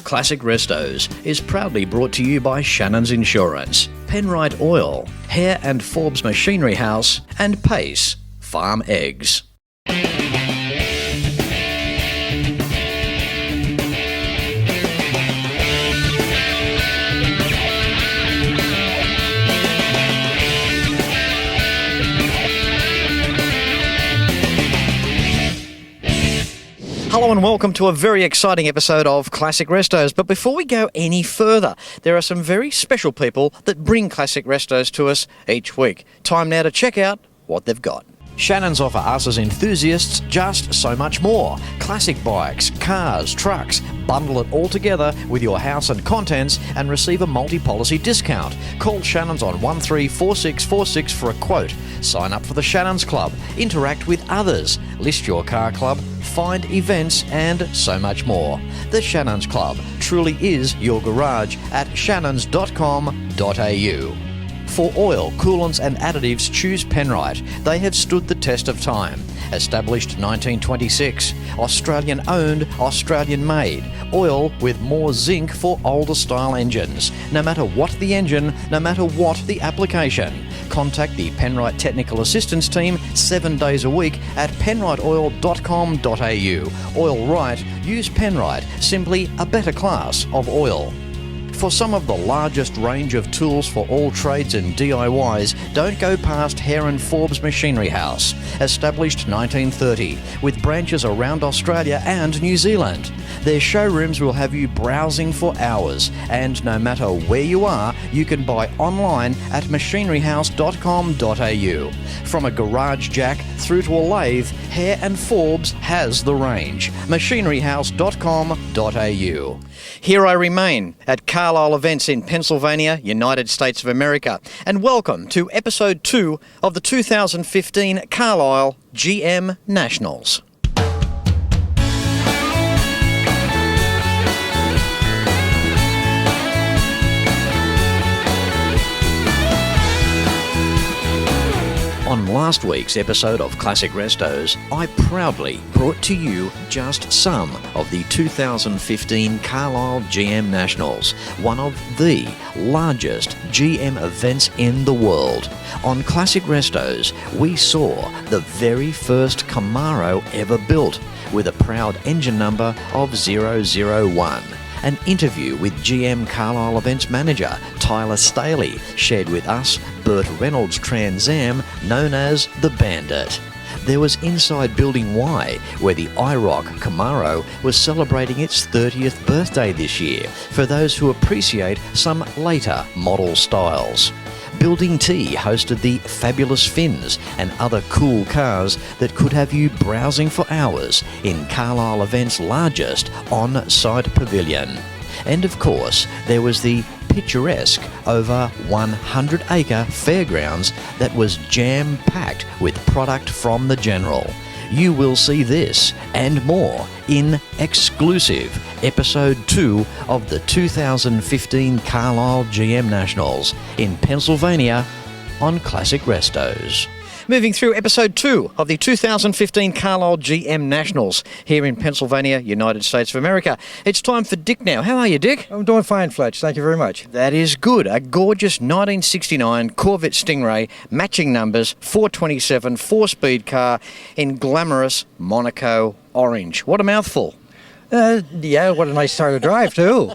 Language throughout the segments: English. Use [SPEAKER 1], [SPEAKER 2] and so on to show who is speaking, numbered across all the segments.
[SPEAKER 1] Classic Restos is proudly brought to you by Shannon's Insurance, Penrite Oil, Hare and Forbes Machinery House, and Pace Farm Eggs. Hello and welcome to a very exciting episode of Classic Restos. But before we go any further, there are some very special people that bring Classic Restos to us each week. Time now to check out what they've got. Shannon's offer us as enthusiasts just so much more. Classic bikes, cars, trucks. Bundle it all together with your house and contents and receive a multi-policy discount. Call Shannon's on 134646 for a quote. Sign up for the Shannon's Club. Interact with others. List your car club. Find events and so much more. The Shannon's Club truly is your garage at shannons.com.au. For oil, coolants and additives, choose Penrite. They have stood the test of time. Established 1926. Australian owned, Australian made. Oil with more zinc for older style engines. No matter what the engine, no matter what the application. Contact the Penrite Technical Assistance Team 7 days a week at penriteoil.com.au. Oil right, use Penrite. Simply a better class of oil. For some of the largest range of tools for all trades and DIYs, don't go past Hare and Forbes Machinery House. Established 1930, with branches around Australia and New Zealand. Their showrooms will have you browsing for hours, and no matter where you are, you can buy online at machineryhouse.com.au. From a garage jack through to a lathe, Hare and Forbes has the range. machineryhouse.com.au. Here I remain at Carlisle events in Pennsylvania, United States of America, and welcome to episode 2 of the 2015 Carlisle GM Nationals. On last week's episode of Classic Restos, I proudly brought to you just some of the 2015 Carlisle GM Nationals, one of the largest GM events in the world. On Classic Restos, we saw the very first Camaro ever built, with a proud engine number of 001. An interview with GM Carlisle Events Manager Tyler Staley shared with us Burt Reynolds' Trans Am known as the Bandit. There was Inside Building Y, where the IROC Camaro was celebrating its 30th birthday this year, for those who appreciate some later model styles. Building T hosted the Fabulous Fins and other cool cars that could have you browsing for hours in Carlisle Events' largest on-site pavilion. And of course, there was the picturesque over 100-acre fairgrounds that was jam-packed with product from the General. You will see this and more in exclusive episode 2 of the 2015 Carlisle GM Nationals in Pennsylvania on Classic Restos. Moving through episode 2 of the 2015 Carlisle GM Nationals here in Pennsylvania, United States of America. It's time for Dick now. How are you, Dick?
[SPEAKER 2] I'm doing fine, Fletch. Thank you very much.
[SPEAKER 1] That is good. A gorgeous 1969 Corvette Stingray, matching numbers, 427, 4-speed car in glamorous Monaco orange. What a mouthful.
[SPEAKER 2] Yeah, what a nice car to drive, too.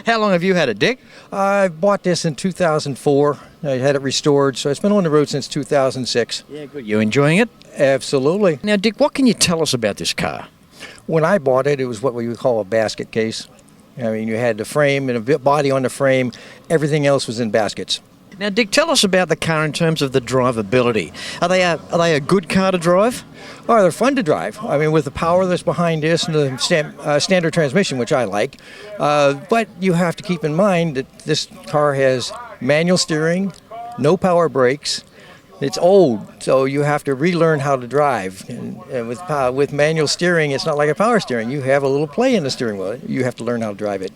[SPEAKER 1] How long have you had it, Dick?
[SPEAKER 2] I bought this in 2004. I had it restored, so it's been on the road since 2006.
[SPEAKER 1] Yeah, good. You enjoying it?
[SPEAKER 2] Absolutely.
[SPEAKER 1] Now, Dick, what can you tell us about this car?
[SPEAKER 2] When I bought it, it was what we would call a basket case. I mean, you had the frame and a body on the frame. Everything else was in baskets.
[SPEAKER 1] Now, Dick, tell us about the car in terms of the drivability. Are they a good car to drive?
[SPEAKER 2] Oh, they're fun to drive. I mean, with the power that's behind this and the standard transmission, which I like. But you have to keep in mind that this car has manual steering, no power brakes. It's old, so you have to relearn how to drive. And with manual steering, it's not like a power steering. You have a little play in the steering wheel. You have to learn how to drive it.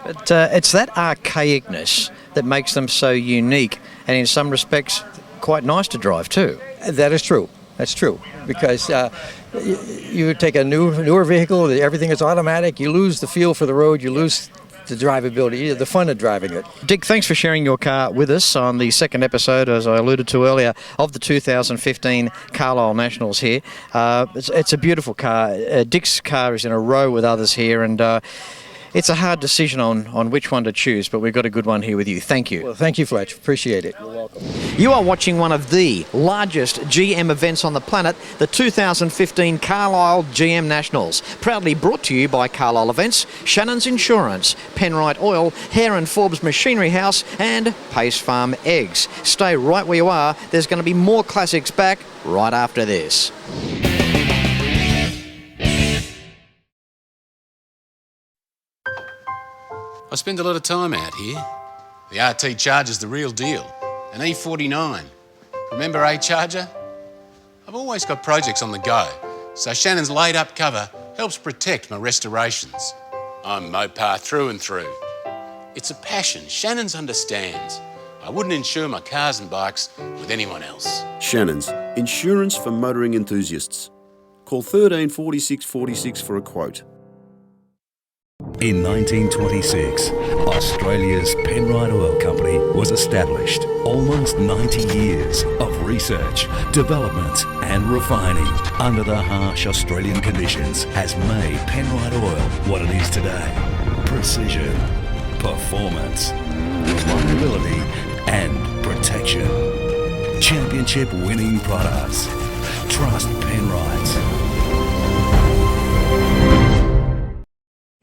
[SPEAKER 1] But it's that archaicness that makes them so unique, and in some respects, quite nice to drive too.
[SPEAKER 2] That is true. That's true, because you take a newer vehicle, everything is automatic, you lose the feel for the road, you lose the drivability, the fun of driving it.
[SPEAKER 1] Dick, thanks for sharing your car with us on the second episode, as I alluded to earlier, of the 2015 Carlisle Nationals here. It's a beautiful car. Dick's car is in a row with others here, and it's a hard decision on which one to choose, but we've got a good one here with you. Thank you.
[SPEAKER 2] Well, thank you, Fletch. Appreciate it.
[SPEAKER 1] You're welcome. You are watching one of the largest GM events on the planet, the 2015 Carlisle GM Nationals. Proudly brought to you by Carlisle Events, Shannon's Insurance, Penrite Oil, Hare and Forbes Machinery House, and Pace Farm Eggs. Stay right where you are. There's going to be more classics back right after this.
[SPEAKER 3] I spend a lot of time out here. The RT Charger's the real deal. An E49. Remember A-Charger? I've always got projects on the go, so Shannon's laid-up cover helps protect my restorations. I'm Mopar through and through. It's a passion Shannon's understands. I wouldn't insure my cars and bikes with anyone else.
[SPEAKER 4] Shannon's, insurance for motoring enthusiasts. Call 13 46 46 for a quote.
[SPEAKER 5] In 1926, Australia's Penrite Oil Company was established. Almost 90 years of research, development and refining under the harsh Australian conditions has made Penrite Oil what it is today. Precision, performance, reliability and protection. Championship winning products. Trust Penrite.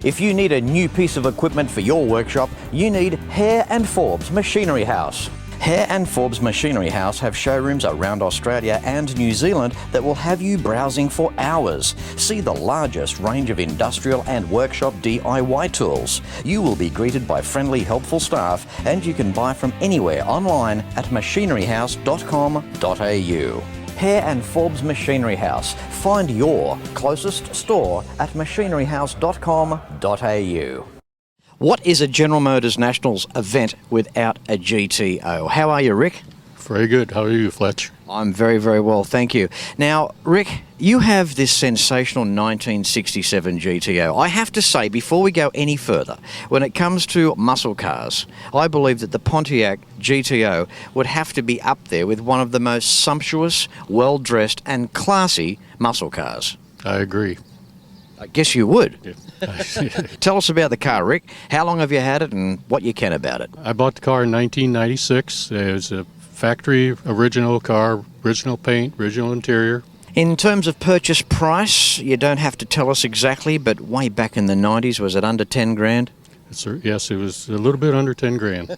[SPEAKER 1] If you need a new piece of equipment for your workshop, you need Hare and Forbes Machinery House. Hare and Forbes Machinery House have showrooms around Australia and New Zealand that will have you browsing for hours. See the largest range of industrial and workshop DIY tools. You will be greeted by friendly, helpful staff, and you can buy from anywhere online at machineryhouse.com.au. Hare and Forbes Machinery House. Find your closest store at machineryhouse.com.au. What is a General Motors Nationals event without a GTO? How are you, Rick?
[SPEAKER 6] Very good. How are you, Fletch?
[SPEAKER 1] I'm very, very well, thank you. Now, Rick, you have this sensational 1967 GTO. I have to say, before we go any further, when it comes to muscle cars, I believe that the Pontiac GTO would have to be up there with one of the most sumptuous, well-dressed and classy muscle cars.
[SPEAKER 6] I agree.
[SPEAKER 1] I guess you would.
[SPEAKER 6] Yeah.
[SPEAKER 1] Tell us about the car, Rick. How long have you had it and what you can about it?
[SPEAKER 6] I bought the car in 1996. It was a factory original car, original paint, original interior.
[SPEAKER 1] In terms of purchase price, you don't have to tell us exactly, but way back in the 90s, was it under 10 grand?
[SPEAKER 6] Yes, it was a little bit under 10 grand.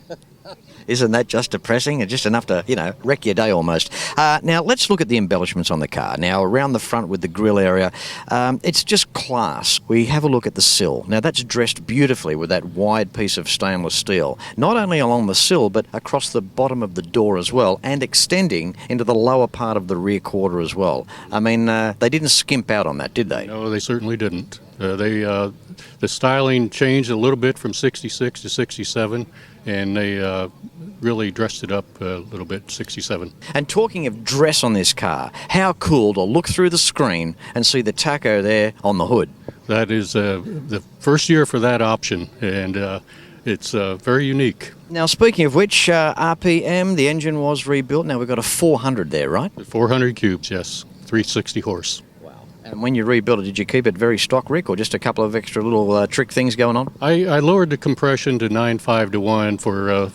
[SPEAKER 1] Isn't that just depressing? It's just enough to, wreck your day almost. Now, let's look at the embellishments on the car. Now, around the front with the grille area, it's just class. We have a look at the sill. Now, that's dressed beautifully with that wide piece of stainless steel, not only along the sill, but across the bottom of the door as well, and extending into the lower part of the rear quarter as well. I mean, they didn't skimp out on that, did they?
[SPEAKER 6] No, they certainly didn't. The styling changed a little bit from 66 to 67, and they really dressed it up a little bit, 67.
[SPEAKER 1] And talking of dress on this car, how cool to look through the screen and see the tacho there on the hood.
[SPEAKER 6] That is the first year for that option, and it's very unique.
[SPEAKER 1] Now, speaking of which, RPM, the engine was rebuilt. Now we've got a 400 there, right?
[SPEAKER 6] 400 cubes, yes, 360 horse.
[SPEAKER 1] And when you rebuilt it, did you keep it very stock, Rick, or just a couple of extra little trick things going on?
[SPEAKER 6] I lowered the compression to 9.5 to 1 for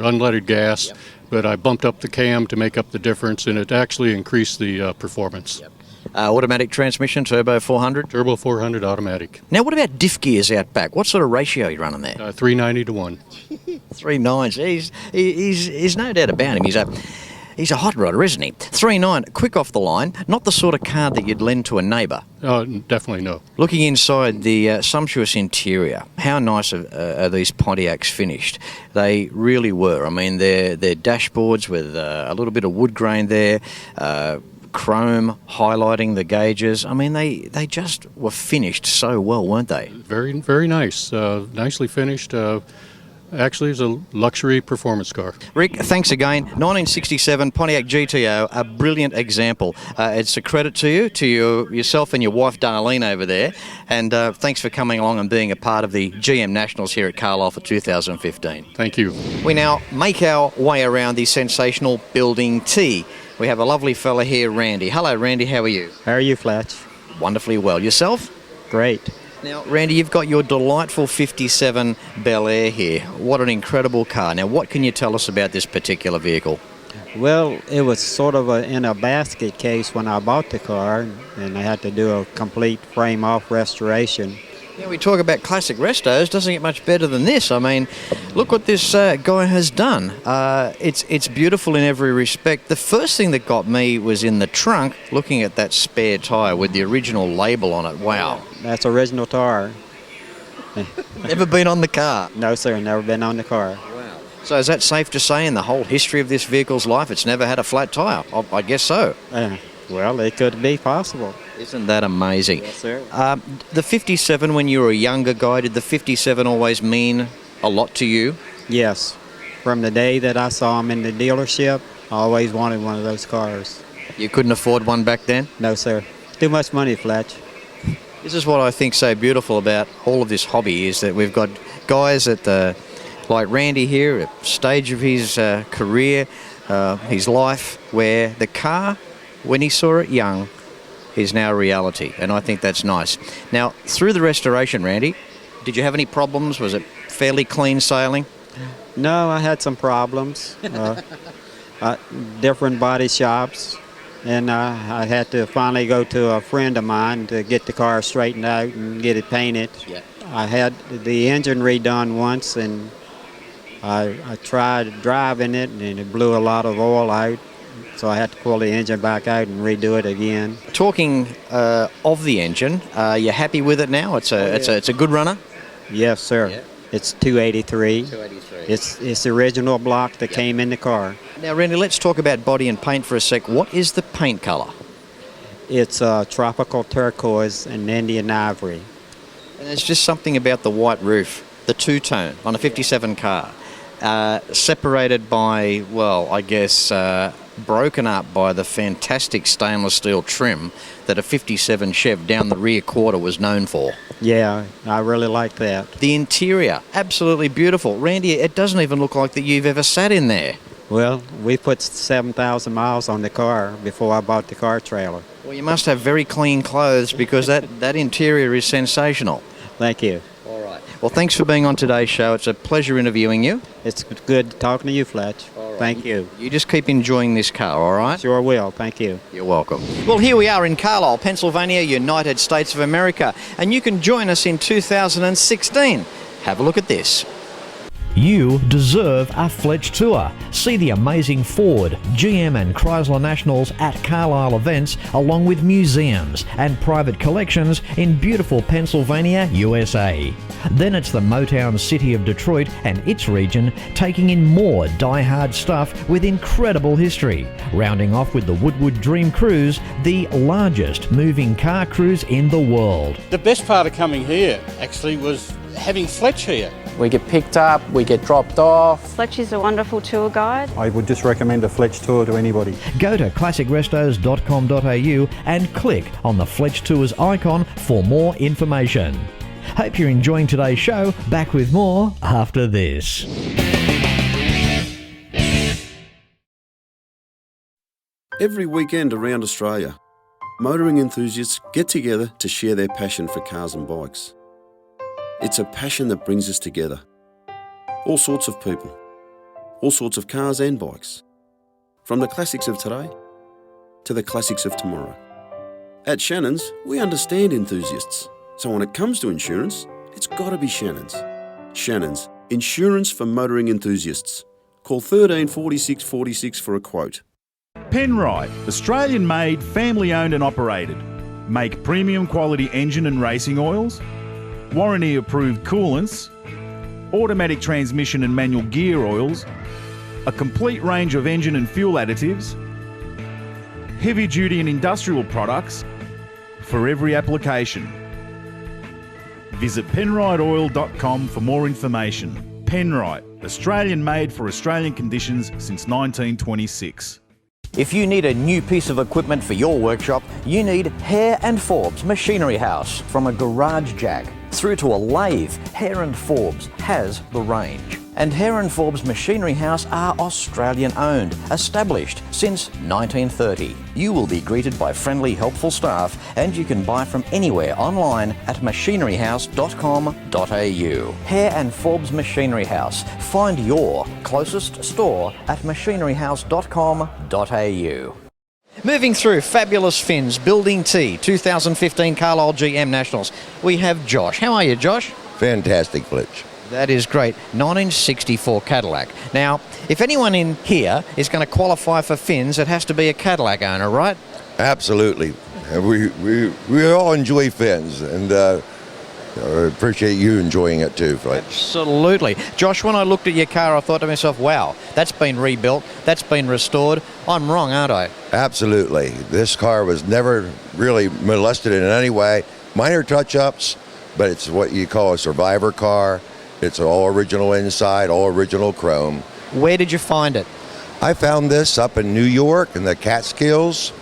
[SPEAKER 6] unleaded gas, yep. But I bumped up the cam to make up the difference, and it actually increased the performance.
[SPEAKER 1] Yep. Automatic transmission, turbo 400?
[SPEAKER 6] Turbo 400 automatic.
[SPEAKER 1] Now, what about diff gears out back? What sort of ratio are you running there?
[SPEAKER 6] 390 to 1.
[SPEAKER 1] 3 nines. He's no doubt about him. He's a hot rodder, isn't he? 3.9, quick off the line, not the sort of car that you'd lend to a neighbour.
[SPEAKER 6] Oh, definitely no.
[SPEAKER 1] Looking inside the sumptuous interior, how nice are these Pontiacs finished? They really were. I mean, they're dashboards with a little bit of wood grain there, chrome highlighting the gauges. I mean, they just were finished so well, weren't they?
[SPEAKER 6] Very, very nice. Nicely finished. Actually, it's a luxury performance car.
[SPEAKER 1] Rick, thanks again. 1967 Pontiac GTO, a brilliant example. It's a credit to you, yourself and your wife Darlene over there, and thanks for coming along and being a part of the GM Nationals here at Carlisle for 2015.
[SPEAKER 6] Thank you.
[SPEAKER 1] We now make our way around the sensational Building T. We have a lovely fella here, Randy. Hello, Randy, how are you?
[SPEAKER 7] How are you, Fletch?
[SPEAKER 1] Wonderfully well. Yourself?
[SPEAKER 7] Great.
[SPEAKER 1] Now, Randy, you've got your delightful 57 Bel Air here. What an incredible car. Now, what can you tell us about this particular vehicle?
[SPEAKER 7] Well, it was sort of in a basket case when I bought the car, and I had to do a complete frame-off restoration.
[SPEAKER 1] Yeah, we talk about classic restos, doesn't get much better than this. I mean, look what this guy has done. It's beautiful in every respect. The first thing that got me was in the trunk, looking at that spare tyre with the original label on it. Wow.
[SPEAKER 7] That's original tire.
[SPEAKER 1] Never been on the car?
[SPEAKER 7] No, sir, never been on the car.
[SPEAKER 1] Wow. So is that safe to say in the whole history of this vehicle's life, it's never had a flat tyre? I guess so.
[SPEAKER 7] Well, it could be possible.
[SPEAKER 1] Isn't that amazing?
[SPEAKER 7] Yes, sir.
[SPEAKER 1] The 57, when you were a younger guy, did the 57 always mean a lot to you?
[SPEAKER 7] Yes. From the day that I saw him in the dealership, I always wanted one of those cars.
[SPEAKER 1] You couldn't afford one back then?
[SPEAKER 7] No, sir. Too much money, Fletch.
[SPEAKER 1] This is what I think so beautiful about all of this hobby, is that we've got guys at like Randy here, at the stage of his career, his life, where the car, when he saw it young, is now a reality, and I think that's nice. Now, through the restoration, Randy, did you have any problems? Was it fairly clean sailing?
[SPEAKER 7] No, I had some problems. Different body shops, and I had to finally go to a friend of mine to get the car straightened out and get it painted.
[SPEAKER 1] Yeah.
[SPEAKER 7] I had the engine redone once, and I tried driving it, and it blew a lot of oil out. So I had to pull the engine back out and redo it again. Talking
[SPEAKER 1] Of the engine, you're happy with it now? It's a good runner?
[SPEAKER 7] Yes, sir.
[SPEAKER 1] Yeah.
[SPEAKER 7] It's 283.
[SPEAKER 1] 283.
[SPEAKER 7] It's the original block that came in the car.
[SPEAKER 1] Now, Randy, let's talk about body and paint for a sec. What is the paint colour?
[SPEAKER 7] It's tropical turquoise and Indian ivory.
[SPEAKER 1] And there's just something about the white roof, the two-tone on a 57 car, separated by, well, I guess, broken up by the fantastic stainless steel trim that a 57 Chev down the rear quarter was known for.
[SPEAKER 7] Yeah, I really like that.
[SPEAKER 1] The interior, absolutely beautiful. Randy, it doesn't even look like that you've ever sat in there.
[SPEAKER 7] Well, we put 7,000 miles on the car before I bought the car trailer.
[SPEAKER 1] Well, you must have very clean clothes, because that interior is sensational.
[SPEAKER 7] Thank you.
[SPEAKER 1] All right. Well, thanks for being on today's show. It's a pleasure interviewing you.
[SPEAKER 7] It's good talking to you, Fletch. Thank you.
[SPEAKER 1] You just keep enjoying this car, all right?
[SPEAKER 7] Sure will. Thank you.
[SPEAKER 1] You're welcome. Well, here we are in Carlisle, Pennsylvania, United States of America, and you can join us in 2016. Have a look at this.
[SPEAKER 8] You deserve a Fletch tour. See the amazing Ford, GM and Chrysler Nationals at Carlisle events, along with museums and private collections in beautiful Pennsylvania, USA. Then it's the Motown city of Detroit and its region, taking in more die-hard stuff with incredible history. Rounding off with the Woodward Dream Cruise, the largest moving car cruise in the world.
[SPEAKER 9] The best part of coming here actually was having Fletch here.
[SPEAKER 10] We get picked up, we get dropped off.
[SPEAKER 11] Fletch is a wonderful tour guide.
[SPEAKER 12] I would just recommend a Fletch tour to anybody.
[SPEAKER 8] Go to classicrestos.com.au and click on the Fletch Tours icon for more information. Hope you're enjoying today's show. Back with more after this.
[SPEAKER 4] Every weekend around Australia, motoring enthusiasts get together to share their passion for cars and bikes. It's a passion that brings us together. All sorts of people, all sorts of cars and bikes. From the classics of today to the classics of tomorrow. At Shannon's, we understand enthusiasts. So when it comes to insurance, it's got to be Shannon's. Shannon's, insurance for motoring enthusiasts. Call 13 46 46 for a quote.
[SPEAKER 13] Penrite, Australian-made, family-owned and operated. Make premium quality engine and racing oils, warranty-approved coolants, automatic transmission and manual gear oils, a complete range of engine and fuel additives, heavy-duty and industrial products for every application. Visit penriteoil.com for more information. Penrite, Australian made for Australian conditions since 1926.
[SPEAKER 8] If you need a new piece of equipment for your workshop, you need Hare and Forbes Machinery House. From a garage jack through to a lathe, Hare and Forbes has the range. And Hare and Forbes Machinery House are Australian owned, established since 1930. You will be greeted by friendly, helpful staff, and you can buy from anywhere online at machineryhouse.com.au. Hare and Forbes Machinery House. Find your closest store at machineryhouse.com.au. Moving through fabulous fins, Building T, 2015 Carlisle GM Nationals. We have Josh. How are you, Josh?
[SPEAKER 14] Fantastic, Fletch.
[SPEAKER 8] That is great. 1964 Cadillac. Now, if anyone in here is going to qualify for fins, it has to be a Cadillac owner, right?
[SPEAKER 14] Absolutely. We all enjoy fins, and I appreciate you enjoying it too, Fletch.
[SPEAKER 8] Absolutely. Josh, when I looked at your car, I thought to myself, wow, that's been rebuilt, that's been restored. I'm wrong, aren't I?
[SPEAKER 14] Absolutely. This car was never really molested in any way. Minor touch-ups, but it's what you call a survivor car. It's all original inside, all original chrome.
[SPEAKER 8] Where did you find it?
[SPEAKER 14] I found this up in New York in the Catskills.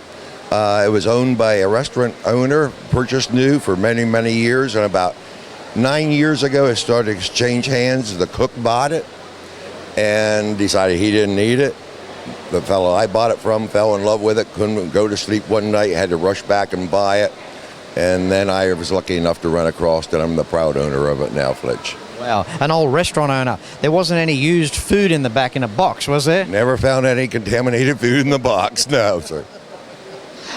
[SPEAKER 14] It was owned by a restaurant owner, purchased new for many, many years, and about 9 years ago it started to exchange hands. The cook bought it and decided he didn't need it. The fellow I bought it from fell in love with it, couldn't go to sleep one night, had to rush back and buy it. And then I was lucky enough to run across it. I'm the proud owner of it now, Fletch.
[SPEAKER 8] Wow, an old restaurant owner. There wasn't any used food in the back in a box, was there?
[SPEAKER 14] Never found any contaminated food in the box, no, sir.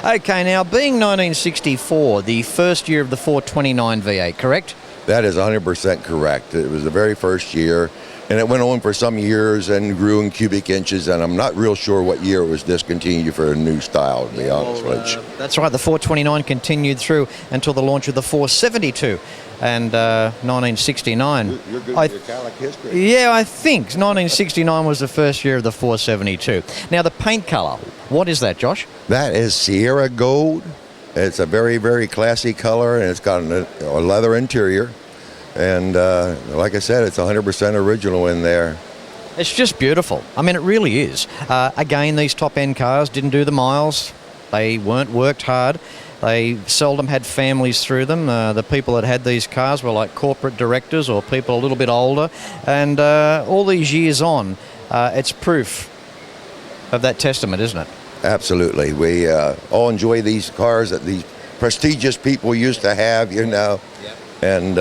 [SPEAKER 8] Okay, now being 1964, the first year of the 429 V8, correct?
[SPEAKER 14] That is 100% correct. It was the very first year, and it went on for some years and grew in cubic inches, and I'm not real sure what year it was discontinued for a new style, to be honest with you.
[SPEAKER 8] That's right, the 429 continued through until the launch of the 472 and 1969.
[SPEAKER 14] You're good with your Cadillac history.
[SPEAKER 8] Yeah, I think 1969 was the first year of the 472. Now, the paint colour, what is that, Josh?
[SPEAKER 14] That is Sierra Gold. It's a very, very classy color, and it's got a leather interior. And like I said, it's 100% original in there.
[SPEAKER 8] It's just beautiful. I mean, it really is. Again, these top-end cars didn't do the miles. They weren't worked hard. They seldom had families through them. The people that had these cars were like corporate directors or people a little bit older. And all these years on, it's proof of that testament, isn't it?
[SPEAKER 14] Absolutely. We all enjoy these cars that these prestigious people used to have, you know. Yep. And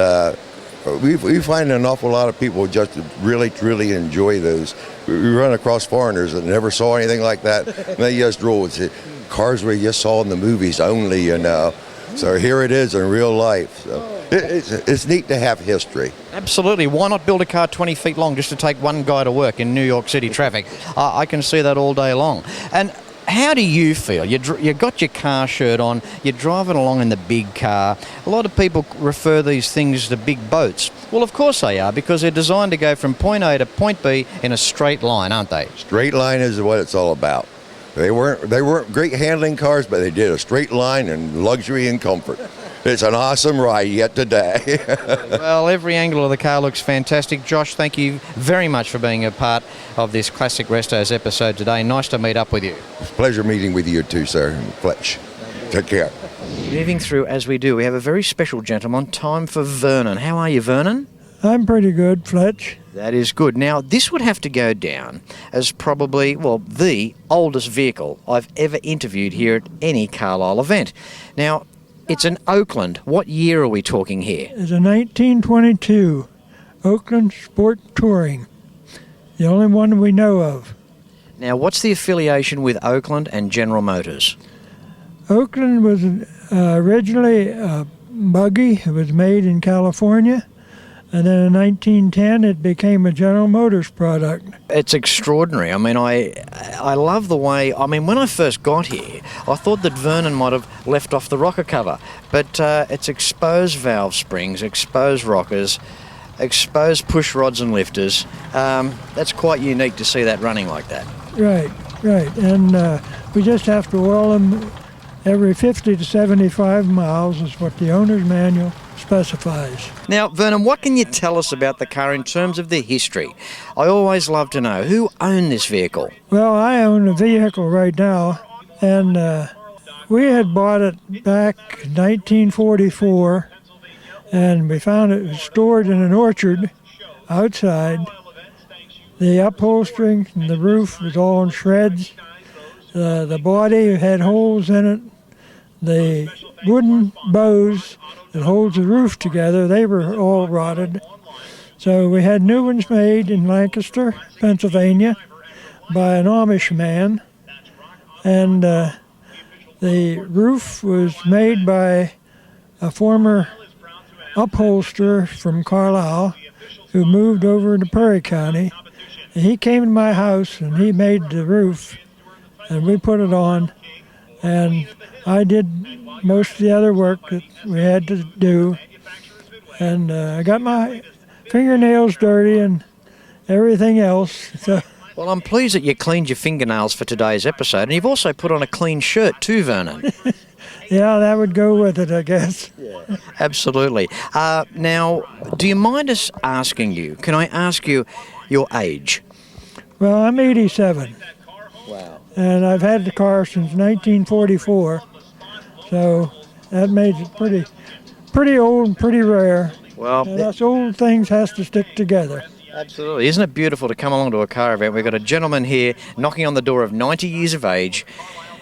[SPEAKER 14] we find an awful lot of people just really, truly enjoy those. We run across foreigners that never saw anything like that. And they just roll with cars we just saw in the movies only, you know. So here it is in real life. So it's neat to have history.
[SPEAKER 8] Absolutely. Why not build a car 20 feet long just to take one guy to work in New York City traffic? I can see that all day long. And how do you feel? You got your car shirt on, you're driving along in the big car. A lot of people refer these things to big boats. Well, of course they are, because they're designed to go from point A to point B in a straight line, aren't they?
[SPEAKER 14] Straight line is what it's all about. They weren't great handling cars, but they did a straight line and luxury and comfort. It's an awesome ride yet today.
[SPEAKER 8] Well, every angle of the car looks fantastic. Josh, thank you very much for being a part of this Classic Restos episode today. Nice to meet up with you.
[SPEAKER 14] It's a pleasure meeting with you too, sir. Fletch. Take care.
[SPEAKER 8] Moving through as we do, we have a very special gentleman. Time for Vernon. How are you, Vernon?
[SPEAKER 15] I'm pretty good, Fletch.
[SPEAKER 8] That is good. Now, this would have to go down as probably, well, the oldest vehicle I've ever interviewed here at any Carlisle event. Now, it's an Oakland. What year are we talking here?
[SPEAKER 15] It's a 1922 Oakland Sport Touring, the only one we know of.
[SPEAKER 8] Now, what's the affiliation with Oakland and General Motors?
[SPEAKER 15] Oakland was originally a buggy. It was made in California. And then in 1910, it became a General Motors product.
[SPEAKER 8] It's extraordinary. I mean, I love the way... I mean, when I first got here, I thought that Vernon might have left off the rocker cover. But it's exposed valve springs, exposed rockers, exposed push rods and lifters. That's quite unique to see that running like that.
[SPEAKER 15] Right. And we just have to oil them every 50 to 75 miles is what the owner's manual specifies.
[SPEAKER 1] Now, Vernon, what can you tell us about the car in terms of the history? I always love to know who owned this vehicle.
[SPEAKER 15] Well, I own a vehicle right now, and we had bought it back in 1944, and we found it was stored in an orchard outside. The upholstering and the roof was all in shreds. The body had holes in it. The wooden bows that holds the roof together, they were all rotted. So we had new ones made in Lancaster, Pennsylvania, by an Amish man. And the roof was made by a former upholsterer from Carlisle who moved over to Perry County. And he came to my house and he made the roof, and we put it on. And I did most of the other work that we had to do. And I got my fingernails dirty and everything else. So.
[SPEAKER 1] Well, I'm pleased that you cleaned your fingernails for today's episode, and you've also put on a clean shirt too, Vernon.
[SPEAKER 15] Yeah, that would go with it, I guess.
[SPEAKER 1] Yeah. Absolutely. Now, do you mind us asking you, can I ask you your age?
[SPEAKER 15] Well, I'm 87.
[SPEAKER 1] Wow.
[SPEAKER 15] And I've had the car since 1944, so that made it pretty old and pretty rare.
[SPEAKER 1] Well,
[SPEAKER 15] and us old things has to stick together.
[SPEAKER 1] Absolutely. Isn't it beautiful to come along to a car event? We've got a gentleman here knocking on the door of 90 years of age.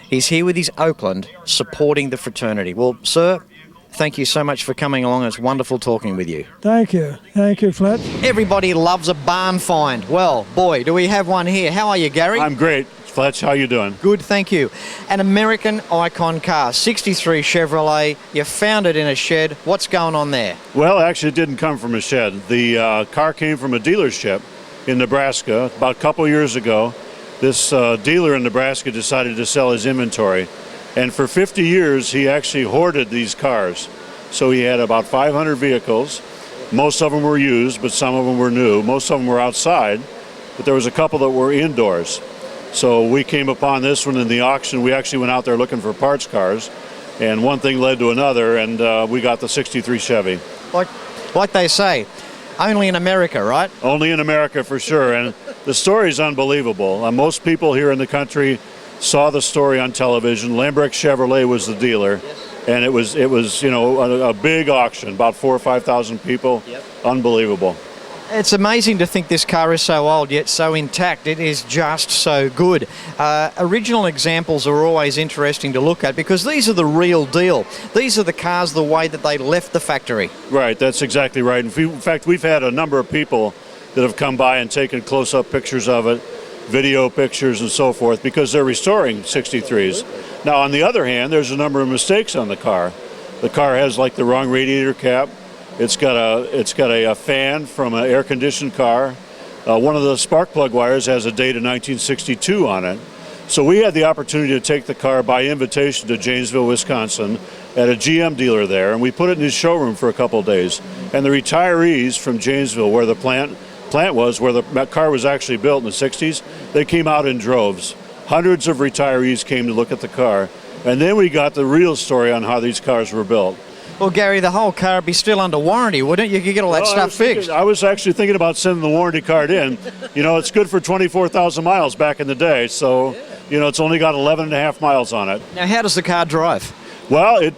[SPEAKER 1] He's here with his Oakland supporting the fraternity. Well, sir, thank you so much for coming along. It's wonderful talking with you.
[SPEAKER 15] Thank you. Thank you, Fletch.
[SPEAKER 1] Everybody loves a barn find. Well, boy, do we have one here. How are you, Gary?
[SPEAKER 16] I'm great. Fletch, how you doing?
[SPEAKER 1] Good, thank you. An American icon car, 63 Chevrolet. You found it in a shed. What's going on there?
[SPEAKER 16] Well, actually, it didn't come from a shed. The car came from a dealership in Nebraska about a couple years ago. This dealer in Nebraska decided to sell his inventory. And for 50 years, he actually hoarded these cars. So he had about 500 vehicles. Most of them were used, but some of them were new. Most of them were outside, but there was a couple that were indoors. So we came upon this one in the auction. We actually went out there looking for parts cars, and one thing led to another, and we got the 63 Chevy.
[SPEAKER 1] Like they say, only in America, right?
[SPEAKER 16] Only in America for sure, and the story is unbelievable. Most people here in the country saw the story on television. Lambrick Chevrolet was the dealer, and it was a big auction, about 4,000 or 5,000 people. Yep. Unbelievable.
[SPEAKER 1] It's amazing to think this car is so old yet so intact. It is just so good. Original examples are always interesting to look at because these are the real deal. These are the cars the way that they left the factory.
[SPEAKER 16] Right, that's exactly right. In fact, we've had a number of people that have come by and taken close-up pictures of it, video pictures and so forth, because they're restoring 63s. Now, on the other hand, there's a number of mistakes on the car. The car has like the wrong radiator cap. It's got a fan from an air-conditioned car. One of the spark plug wires has a date of 1962 on it. So we had the opportunity to take the car by invitation to Janesville, Wisconsin, at a GM dealer there, and we put it in his showroom for a couple of days. And the retirees from Janesville, where the plant was, where the car was actually built in the 60s, they came out in droves. Hundreds of retirees came to look at the car. And then we got the real story on how these cars were built.
[SPEAKER 1] Well, Gary, the whole car would be still under warranty, wouldn't it? You could get all that stuff fixed.
[SPEAKER 16] I was actually thinking about sending the warranty card in. It's good for 24,000 miles back in the day, so, it's only got 11 and a half miles on it.
[SPEAKER 1] Now, how does the car drive?
[SPEAKER 16] Well,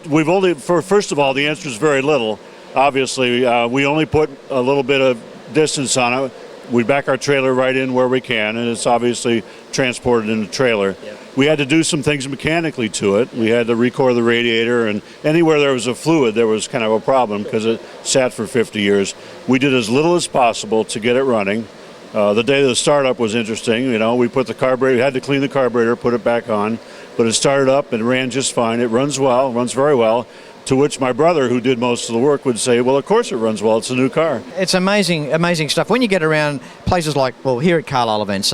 [SPEAKER 16] first of all, the answer is very little. Obviously, we only put a little bit of distance on it. We back our trailer right in where we can, and it's obviously transported in the trailer. Yep. We had to do some things mechanically to it. We had to recore the radiator, and anywhere there was a fluid, there was kind of a problem because it sat for 50 years. We did as little as possible to get it running. The day of the startup was interesting. We put the carburetor, we had to clean the carburetor, put it back on, but it started up and ran just fine. It runs well, runs very well. To which my brother, who did most of the work, would say, well, of course it runs well. It's a new car.
[SPEAKER 1] It's amazing, amazing stuff. When you get around places like, here at Carlisle events,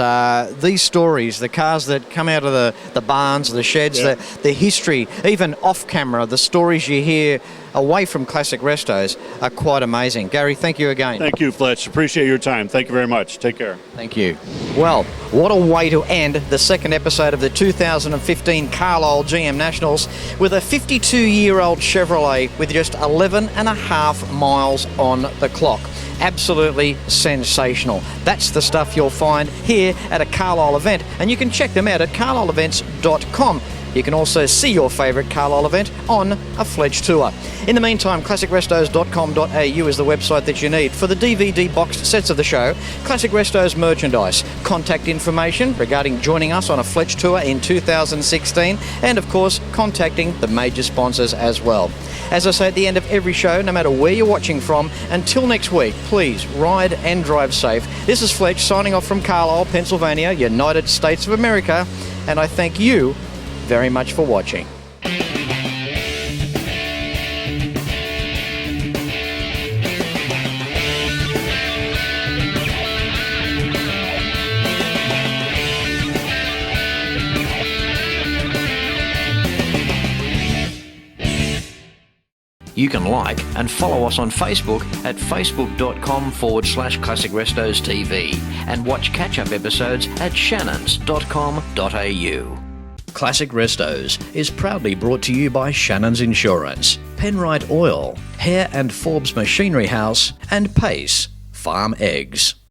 [SPEAKER 1] these stories, the cars that come out of the barns, the sheds, the history, even off camera, the stories you hear
[SPEAKER 8] away from Classic Restos are quite amazing. Gary, thank you again.
[SPEAKER 16] Thank you, Fletch. Appreciate your time. Thank you very much. Take care.
[SPEAKER 8] Thank you. Well, what a way to end the second episode of the 2015 Carlisle GM Nationals with a 52-year-old Chevrolet with just 11.5 miles on the clock. Absolutely sensational. That's the stuff you'll find here at a Carlisle event, and you can check them out at carlisleevents.com. You can also see your favourite Carlisle event on a Fledge tour. In the meantime, classicrestos.com.au is the website that you need for the DVD boxed sets of the show, Classic Restos merchandise, contact information regarding joining us on a Fledge tour in 2016, and of course, contacting the major sponsors as well. As I say at the end of every show, no matter where you're watching from, until next week, please ride and drive safe. This is Fletch signing off from Carlisle, Pennsylvania, United States of America, and I thank you very much for watching. You can like and follow us on Facebook at facebook.com/Classic Restos TV and watch catch-up episodes at shannons.com.au. Classic Restos is proudly brought to you by Shannons Insurance, Penrite Oil, Hare and Forbes Machinery House, and Pace Farm Eggs.